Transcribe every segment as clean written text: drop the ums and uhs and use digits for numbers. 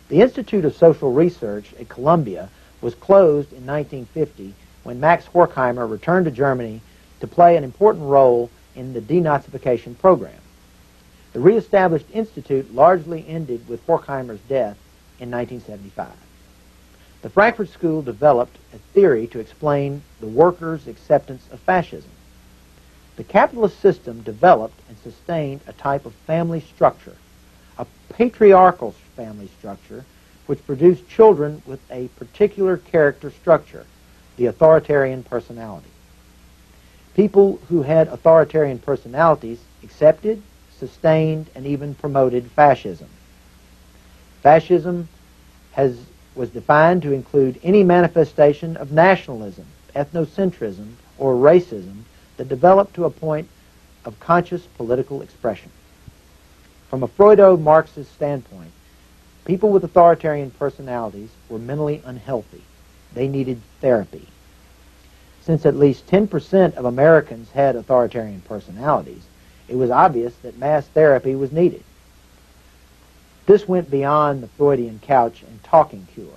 The Institute of Social Research at Columbia was closed in 1950 when Max Horkheimer returned to Germany to play an important role in the denazification program. The reestablished institute largely ended with Horkheimer's death in 1975. The Frankfurt School developed a theory to explain the workers' acceptance of fascism. The capitalist system developed and sustained a type of family structure, a patriarchal family structure, which produced children with a particular character structure, the authoritarian personality. People who had authoritarian personalities accepted, sustained, and even promoted fascism. Fascism was defined to include any manifestation of nationalism, ethnocentrism, or racism that developed to a point of conscious political expression. From a Freudo-Marxist standpoint, people with authoritarian personalities were mentally unhealthy. They needed therapy. Since at least 10% of Americans had authoritarian personalities, it was obvious that mass therapy was needed. This went beyond the Freudian couch and talking cure.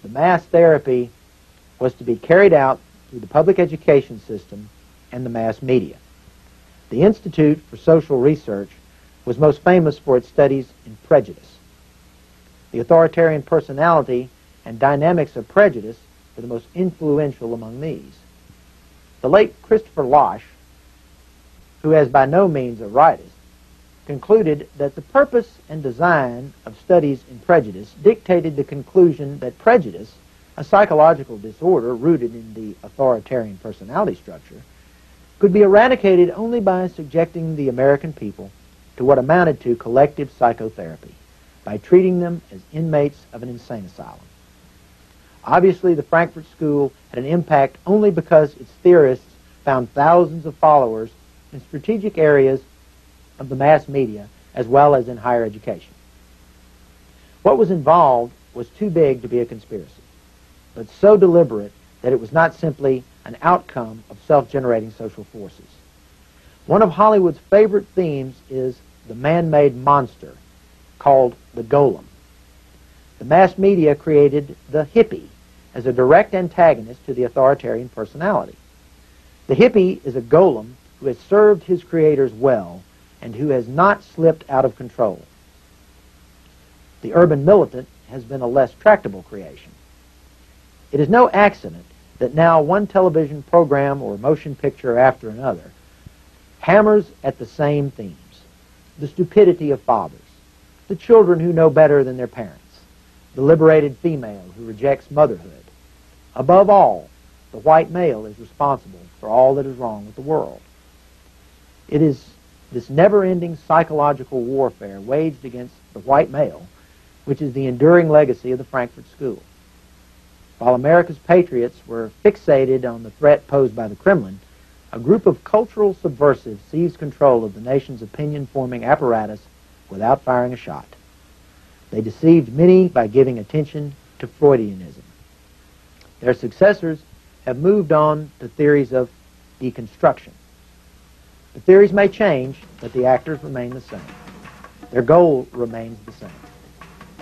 The mass therapy was to be carried out through the public education system and the mass media. The Institute for Social Research was most famous for its studies in prejudice. The authoritarian personality and dynamics of prejudice were the most influential among these. The late Christopher Losch, who is by no means a rightist, concluded that the purpose and design of studies in prejudice dictated the conclusion that prejudice, a psychological disorder rooted in the authoritarian personality structure, could be eradicated only by subjecting the American people to what amounted to collective psychotherapy, by treating them as inmates of an insane asylum. Obviously, the Frankfurt School had an impact only because its theorists found thousands of followers in strategic areas of the mass media as well as in higher education. What was involved was too big to be a conspiracy, but so deliberate that it was not simply an outcome of self-generating social forces. One of Hollywood's favorite themes is the man-made monster called the golem. The mass media created the hippie as a direct antagonist to the authoritarian personality. The hippie is a golem who has served his creators well and who has not slipped out of control. The urban militant has been a less tractable creation. It is no accident that now one television program or motion picture after another hammers at the same themes: the stupidity of fathers, the children who know better than their parents, the liberated female who rejects motherhood. Above all, the white male is responsible for all that is wrong with the world. It is this never-ending psychological warfare waged against the white male which is the enduring legacy of the Frankfurt School. While America's patriots were fixated on the threat posed by the Kremlin, a group of cultural subversives seized control of the nation's opinion-forming apparatus without firing a shot. They deceived many by giving attention to Freudianism. Their successors have moved on to theories of deconstruction. The theories may change, but the actors remain the same. Their goal remains the same: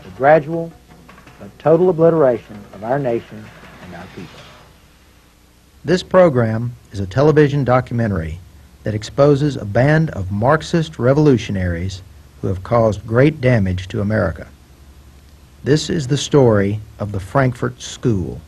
the gradual but total obliteration of our nation and our people. This program is a television documentary that exposes a band of Marxist revolutionaries who have caused great damage to America. This is the story of the Frankfurt School.